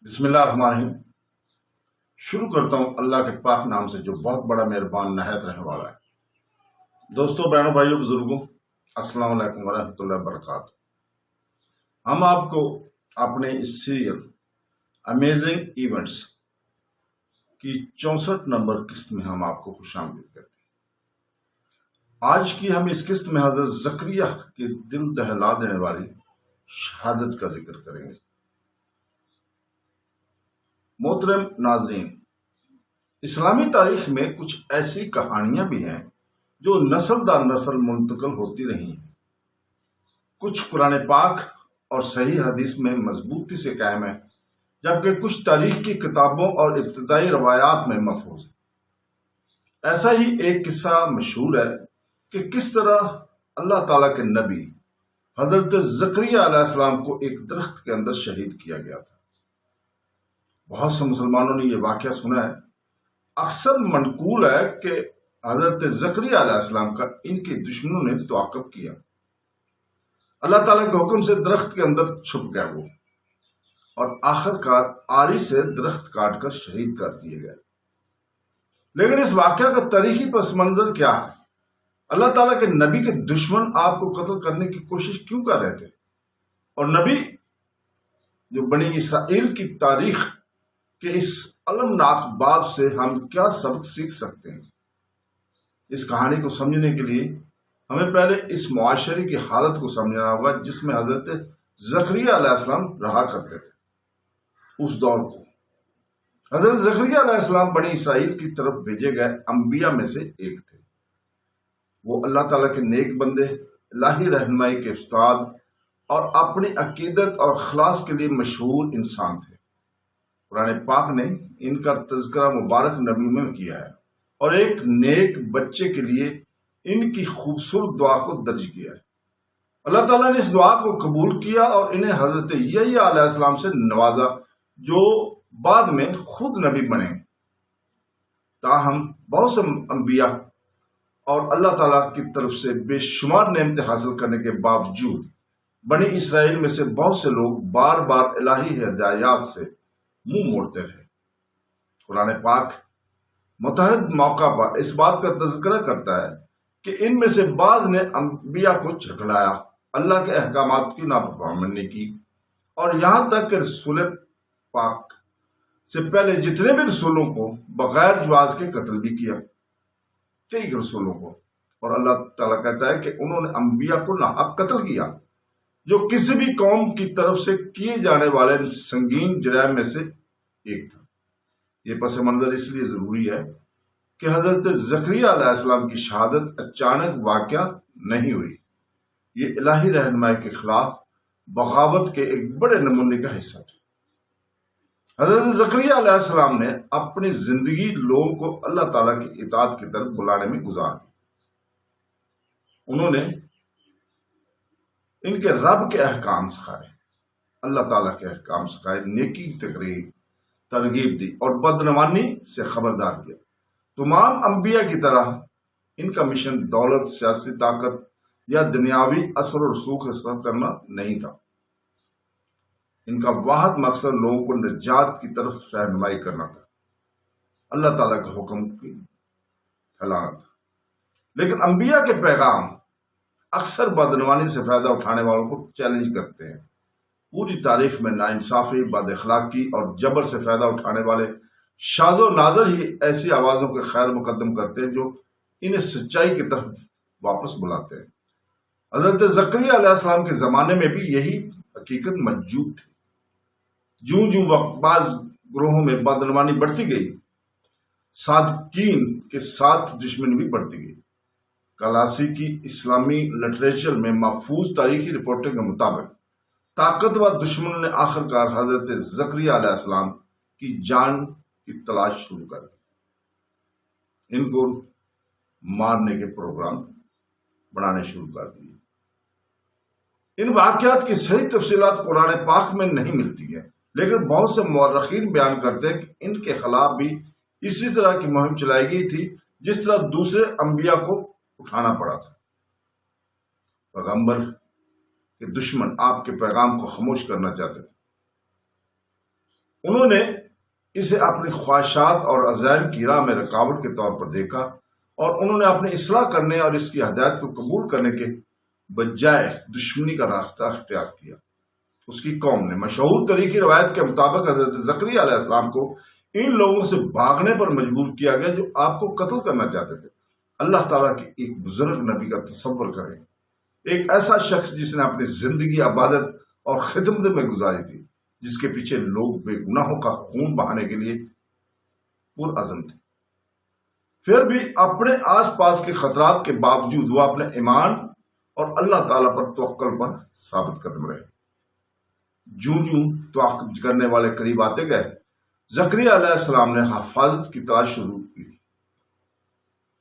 بسم اللہ الرحمن الرحیم۔ شروع کرتا ہوں اللہ کے پاک نام سے جو بہت بڑا مہربان نہایت رہنے والا ہے۔ دوستوں، بہنوں، بھائیوں، بزرگوں، السلام علیکم ورحمۃ اللہ وبرکاتہ۔ ہم آپ کو اپنے اس سیریل امیزنگ ایونٹس کی 64 نمبر قسط میں ہم آپ کو خوش آمدید کرتے ہیں۔ آج کی ہم اس قسط میں حضرت زکریا کی دل دہلا دینے والی شہادت کا ذکر کریں گے۔ محترم ناظرین، اسلامی تاریخ میں کچھ ایسی کہانیاں بھی ہیں جو نسل در نسل منتقل ہوتی رہی ہیں۔ کچھ قرآن پاک اور صحیح حدیث میں مضبوطی سے قائم ہیں، جبکہ کچھ تاریخ کی کتابوں اور ابتدائی روایات میں محفوظ ہیں۔ ایسا ہی ایک قصہ مشہور ہے کہ کس طرح اللہ تعالیٰ کے نبی حضرت زکریا علیہ السلام کو ایک درخت کے اندر شہید کیا گیا تھا۔ بہت سے مسلمانوں نے یہ واقعہ سنا ہے۔ اکثر منقول ہے کہ حضرت زکریا علیہ السلام کا ان کے دشمنوں نے تعاقب کیا۔ اللہ تعالیٰ کے حکم سے درخت کے اندر چھپ گئے وہ، اور آخر کار آری سے درخت کاٹ کر شہید کر دیے گئے۔ لیکن اس واقعہ کا تاریخی پس منظر کیا ہے؟ اللہ تعالیٰ کے نبی کے دشمن آپ کو قتل کرنے کی کوشش کیوں کر رہے تھے؟ اور نبی جو بنی اسرائیل کی تاریخ کہ اس المناک باب سے ہم کیا سبق سیکھ سکتے ہیں؟ اس کہانی کو سمجھنے کے لیے ہمیں پہلے اس معاشرے کی حالت کو سمجھنا ہوگا جس میں حضرت زکریا علیہ السلام رہا کرتے تھے۔ اس دور کو حضرت زکریا علیہ السلام بنی اسرائیل کی طرف بھیجے گئے انبیاء میں سے ایک تھے۔ وہ اللہ تعالیٰ کے نیک بندے، الہی رہنمائی کے استاد اور اپنی عقیدت اور خلاص کے لیے مشہور انسان تھے۔ قرآن پاک نے ان کا تذکرہ مبارک نبی میں کیا ہے اور ایک نیک بچے کے لیے ان کی خوبصورت دعا کو درج کیا ہے۔ اللہ تعالیٰ نے اس دعا کو قبول کیا اور انہیں حضرت یحییٰ علیہ السلام سے نوازا جو بعد میں خود نبی بنے۔ تاہم بہت سے انبیاء اور اللہ تعالیٰ کی طرف سے بے شمار نعمتیں حاصل کرنے کے باوجود بنی اسرائیل میں سے بہت سے لوگ بار بار الہی ہدایات سے منہ موڑتے رہے۔ قرآن پاک متعدد موقع پر اس بات کا تذکرہ کرتا ہے کہ ان میں سے بعض نے انبیاء کو جھٹلایا، اللہ کے احکامات کی نافرمانی کی، اور یہاں تک کہ رسول پاک سے پہلے جتنے بھی رسولوں کو بغیر جواز کے قتل بھی کیا، کئی رسولوں کو۔ اور اللہ تعالیٰ کہتا ہے کہ انہوں نے انبیاء کو ناحق قتل کیا، جو کسی بھی قوم کی طرف سے کیے جانے والے سنگین جرائم میں سے ایک تھا۔ یہ پس منظر اس لیے ضروری ہے کہ حضرت زکریا علیہ السلام کی شہادت اچانک واقعہ نہیں ہوئی۔ یہ الہی رہنمائی کے خلاف بغاوت کے ایک بڑے نمونے کا حصہ تھا۔ حضرت زکریا علیہ السلام نے اپنی زندگی لوگوں کو اللہ تعالیٰ کی اطاعت کی طرف بلانے میں گزار دی۔ انہوں نے ان کے رب کے احکام سکھائے، اللہ تعالیٰ کے احکام سکھائے، نیکی کی ترغیب دی اور بدنوانی سے خبردار کیا۔ تمام انبیاء کی طرح ان کا مشن دولت، سیاسی طاقت یا دنیاوی اثر و رسوخ حاصل کرنا نہیں تھا۔ ان کا واحد مقصد لوگوں کو نجات کی طرف رہنمائی کرنا تھا، اللہ تعالیٰ کے حکم کی پھیلانا تھا۔ لیکن انبیاء کے پیغام اکثر بدعنوانی سے فائدہ اٹھانے والوں کو چیلنج کرتے ہیں۔ پوری تاریخ میں ناانصافی، بد اخلاقی اور جبر سے فائدہ اٹھانے والے شاذ و نادر ہی ایسی آوازوں کے خیر مقدم کرتے ہیں جو انہیں سچائی کی طرف واپس بلاتے ہیں۔ حضرت زکریا علیہ السلام کے زمانے میں بھی یہی حقیقت موجود تھی۔ جوں جوں وقت بعض گروہوں میں بدعنوانی بڑھتی گئی، صادقین کے ساتھ دشمنی بھی بڑھتی گئی۔ کلاسیکی اسلامی لٹریچر میں محفوظ تاریخی رپورٹنگ کے مطابق طاقتور دشمنوں نے آخر کار حضرت زکریا علیہ السلام کی جان کی تلاش شروع کر دی۔ ان کو مارنے کے پروگرام بنانے شروع کر دیے۔ ان واقعات کی صحیح تفصیلات قرآن پاک میں نہیں ملتی ہیں، لیکن بہت سے مورخین بیان کرتے ہیں کہ ان کے خلاف بھی اسی طرح کی مہم چلائی گئی تھی جس طرح دوسرے انبیاء کو اٹھانا پڑا تھا۔ پیغمبر کے دشمن آپ کے پیغام کو خاموش کرنا چاہتے تھے۔ انہوں نے اسے اپنی خواہشات اور عزائم کی راہ میں رکاوٹ کے طور پر دیکھا اور انہوں نے اپنی اصلاح کرنے اور اس کی ہدایت کو قبول کرنے کے بجائے دشمنی کا راستہ اختیار کیا۔ اس کی قوم نے مشہور تاریخی روایت کے مطابق حضرت زکریا علیہ السلام کو ان لوگوں سے بھاگنے پر مجبور کیا گیا جو آپ کو قتل کرنا چاہتے تھے۔ اللہ تعالیٰ کے ایک بزرگ نبی کا تصور کریں، ایک ایسا شخص جس نے اپنی زندگی عبادت اور خدمت میں گزاری تھی، جس کے پیچھے لوگ بے گناہوں کا خون بہانے کے لیے پرعزم تھے، پھر بھی اپنے آس پاس کے خطرات کے باوجود وہ اپنے ایمان اور اللہ تعالیٰ پر توکل پر ثابت قدم رہے۔ جوں جوں توقع کرنے والے قریب آتے گئے، زکریا علیہ السلام نے حفاظت کی تلاش شروع کی۔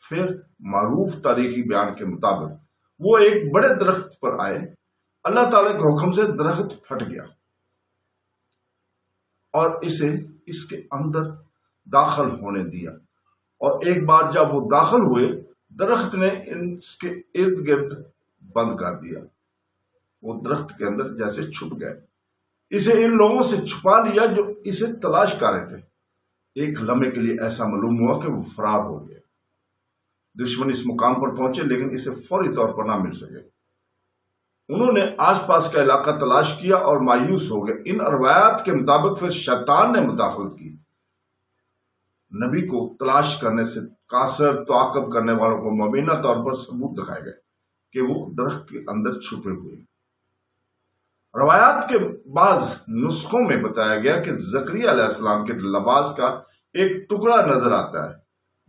پھر معروف تاریخی بیان کے مطابق وہ ایک بڑے درخت پر آئے۔ اللہ تعالیٰ کے حکم سے درخت پھٹ گیا اور اسے اس کے اندر داخل ہونے دیا، اور ایک بار جب وہ داخل ہوئے درخت نے اس کے ارد گرد بند کر دیا۔ وہ درخت کے اندر جیسے چھپ گئے۔ اسے ان لوگوں سے چھپا لیا جو اسے تلاش کر رہے تھے۔ ایک لمحے کے لیے ایسا معلوم ہوا کہ وہ فرار ہو گئے۔ دشمن اس مقام پر پہنچے لیکن اسے فوری طور پر نہ مل سکے۔ انہوں نے آس پاس کا علاقہ تلاش کیا اور مایوس ہو گئے۔ ان روایات کے مطابق پھر شیطان نے مداخلت کی۔ نبی کو تلاش کرنے سے قاصر تعاقب کرنے والوں کو مبینہ طور پر ثبوت دکھائے گئے کہ وہ درخت کے اندر چھپے ہوئے۔ روایات کے بعض نسخوں میں بتایا گیا کہ زکریا علیہ السلام کے لباس کا ایک ٹکڑا نظر آتا ہے۔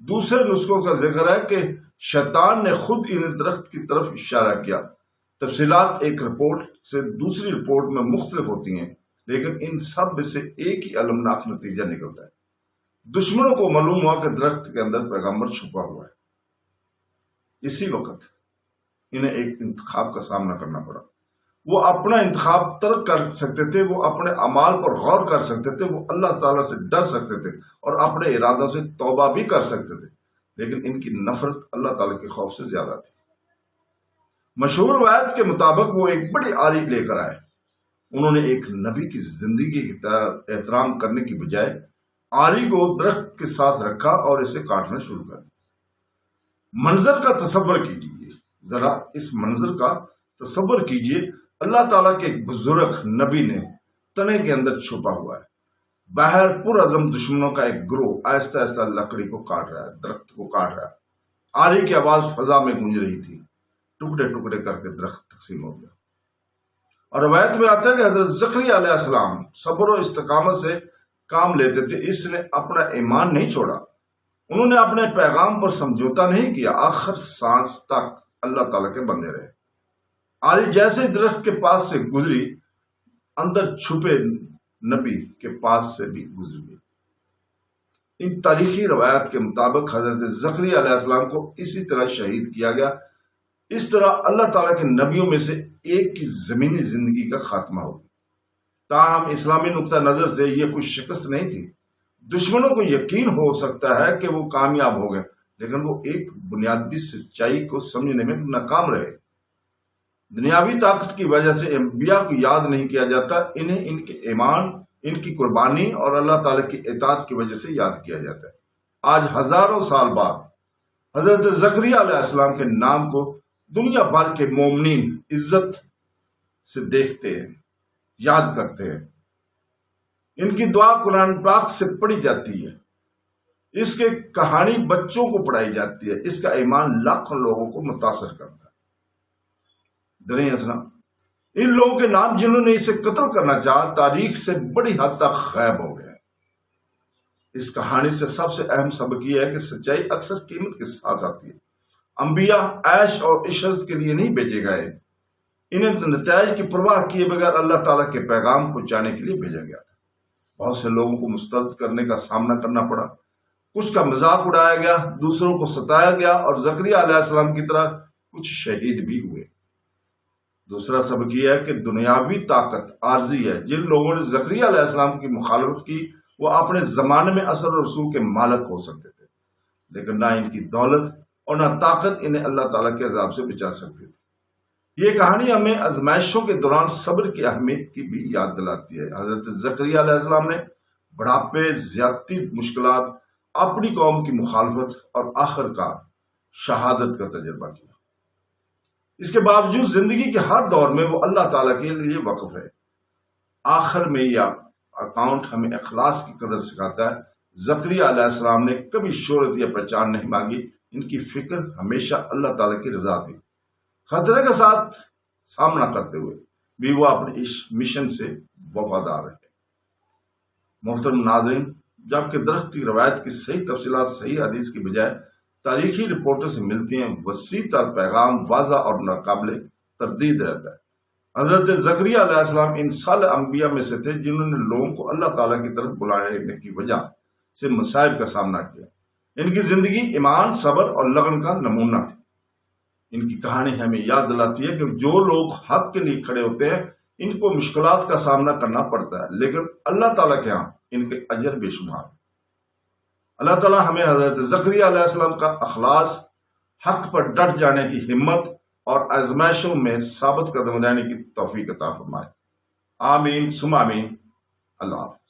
دوسرے نسخوں کا ذکر ہے کہ شیطان نے خود ان درخت کی طرف اشارہ کیا۔ تفصیلات ایک رپورٹ سے دوسری رپورٹ میں مختلف ہوتی ہیں، لیکن ان سب میں سے ایک ہی المناک نتیجہ نکلتا ہے۔ دشمنوں کو معلوم ہوا کہ درخت کے اندر پیغمبر چھپا ہوا ہے۔ اسی وقت انہیں ایک انتخاب کا سامنا کرنا پڑا۔ وہ اپنا انتخاب ترک کر سکتے تھے، وہ اپنے اعمال پر غور کر سکتے تھے، وہ اللہ تعالیٰ سے ڈر سکتے تھے اور اپنے ارادوں سے توبہ بھی کر سکتے تھے، لیکن ان کی نفرت اللہ تعالیٰ کے خوف سے زیادہ تھی۔ مشہور روایت کے مطابق وہ ایک بڑی آری لے کر آئے۔ انہوں نے ایک نبی کی زندگی کی طرح احترام کرنے کی بجائے آری کو درخت کے ساتھ رکھا اور اسے کاٹنا شروع کر دیا۔ منظر کا تصور کیجیے، ذرا اس منظر کا تصور کیجیے۔ اللہ تعالیٰ کے ایک بزرگ نبی نے تنے کے اندر چھپا ہوا ہے۔ باہر پرعزم دشمنوں کا ایک گروہ آہستہ آہستہ لکڑی کو کاٹ رہا ہے، درخت کو کاٹ رہا ہے۔ آری کی آواز فضا میں گونج رہی تھی۔ ٹکڑے ٹکڑے کر کے درخت تقسیم ہو گیا۔ اور روایت میں آتا ہے کہ حضرت زکریا علیہ السلام صبر و استقامت سے کام لیتے تھے۔ اس نے اپنا ایمان نہیں چھوڑا، انہوں نے اپنے پیغام پر سمجھوتا نہیں کیا، آخر سانس تک اللہ تعالیٰ کے بندے رہے۔ آری جیسے درخت کے پاس سے گزری، اندر چھپے نبی کے پاس سے بھی گزر گئی۔ ان تاریخی روایات کے مطابق حضرت زکریا علیہ السلام کو اسی طرح شہید کیا گیا۔ اس طرح اللہ تعالیٰ کے نبیوں میں سے ایک کی زمینی زندگی کا خاتمہ ہو گیا۔ تاہم اسلامی نقطہ نظر سے یہ کوئی شکست نہیں تھی۔ دشمنوں کو یقین ہو سکتا ہے کہ وہ کامیاب ہو گئے، لیکن وہ ایک بنیادی سچائی کو سمجھنے میں ناکام رہے۔ دنیاوی طاقت کی وجہ سے انبیاء کو یاد نہیں کیا جاتا، انہیں ان کے ایمان، ان کی قربانی اور اللہ تعالیٰ کی اطاعت کی وجہ سے یاد کیا جاتا ہے۔ آج ہزاروں سال بعد حضرت زکریا علیہ السلام کے نام کو دنیا بھر کے مومنین عزت سے دیکھتے ہیں، یاد کرتے ہیں۔ ان کی دعا قرآن پاک سے پڑھی جاتی ہے، اس کے کہانی بچوں کو پڑھائی جاتی ہے، اس کا ایمان لاکھوں لوگوں کو متاثر کرتا ہے۔ دریں اسنا ان لوگوں کے نام جنہوں نے اسے قتل کرنا چاہا تاریخ سے بڑی حد تک غائب ہو گئے۔ اس کہانی سے سب سے اہم سبق یہ ہے کہ سچائی اکثر قیمت کے ساتھ آتی ہے۔ انبیاء عیش اور عشرت کے لیے نہیں بھیجے گئے، انہیں نتائج کی پرواہ کیے بغیر اللہ تعالیٰ کے پیغام پہنچانے کے لیے بھیجا گیا تھا۔ بہت سے لوگوں کو مسترد کرنے کا سامنا کرنا پڑا، کچھ کا مذاق اڑایا گیا، دوسروں کو ستایا گیا، اور زکریا علیہ السلام کی طرح کچھ شہید بھی ہوئے۔ دوسرا سبق یہ ہے کہ دنیاوی طاقت عارضی ہے۔ جن لوگوں نے زکریا علیہ السلام کی مخالفت کی وہ اپنے زمانے میں اثر و رسوخ کے مالک ہو سکتے تھے، لیکن نہ ان کی دولت اور نہ طاقت انہیں اللہ تعالیٰ کے عذاب سے بچا سکتی تھی۔ یہ کہانی ہمیں آزمائشوں کے دوران صبر کی اہمیت کی بھی یاد دلاتی ہے۔ حضرت زکریا علیہ السلام نے بڑھاپے، زیادتی مشکلات، اپنی قوم کی مخالفت اور آخر کار شہادت کا تجربہ کیا۔ اس کے باوجود زندگی کے ہر دور میں وہ اللہ تعالیٰ کے لیے وقف ہے۔ آخر میں یہ اکاؤنٹ ہمیں اخلاص کی قدر سکھاتا ہے۔ زکریا علیہ السلام نے کبھی شہرت یا پہچان نہیں مانگی، ان کی فکر ہمیشہ اللہ تعالیٰ کی رضا تھی۔ خطرے کے ساتھ سامنا کرتے ہوئے بھی وہ اپنے اس مشن سے وفادار رہے۔ محترم ناظرین، جبکہ درخت کی روایت کی صحیح تفصیلات صحیح حدیث کی بجائے تاریخی رپورٹوں سے ملتی ہیں، وسیع تر پیغام واضح اور ناقابل تردید رہتا ہے۔ حضرت زکریا علیہ السلام ان صالح انبیاء میں سے تھے جنہوں نے لوگوں کو اللہ تعالیٰ کی طرف بلانے کی وجہ سے مصائب کا سامنا کیا۔ ان کی زندگی ایمان، صبر اور لگن کا نمونہ تھی۔ ان کی کہانی ہمیں یاد دلاتی ہے کہ جو لوگ حق کے لیے کھڑے ہوتے ہیں ان کو مشکلات کا سامنا کرنا پڑتا ہے، لیکن اللہ تعالیٰ کے ہاں ان کے اجر بے شمار۔ اللہ تعالیٰ ہمیں حضرت زکریا علیہ السلام کا اخلاص، حق پر ڈٹ جانے کی ہمت اور آزمائشوں میں ثابت قدم رہنے کی توفیق عطا فرمائے۔ آمین ثم آمین۔ اللہ حافظ۔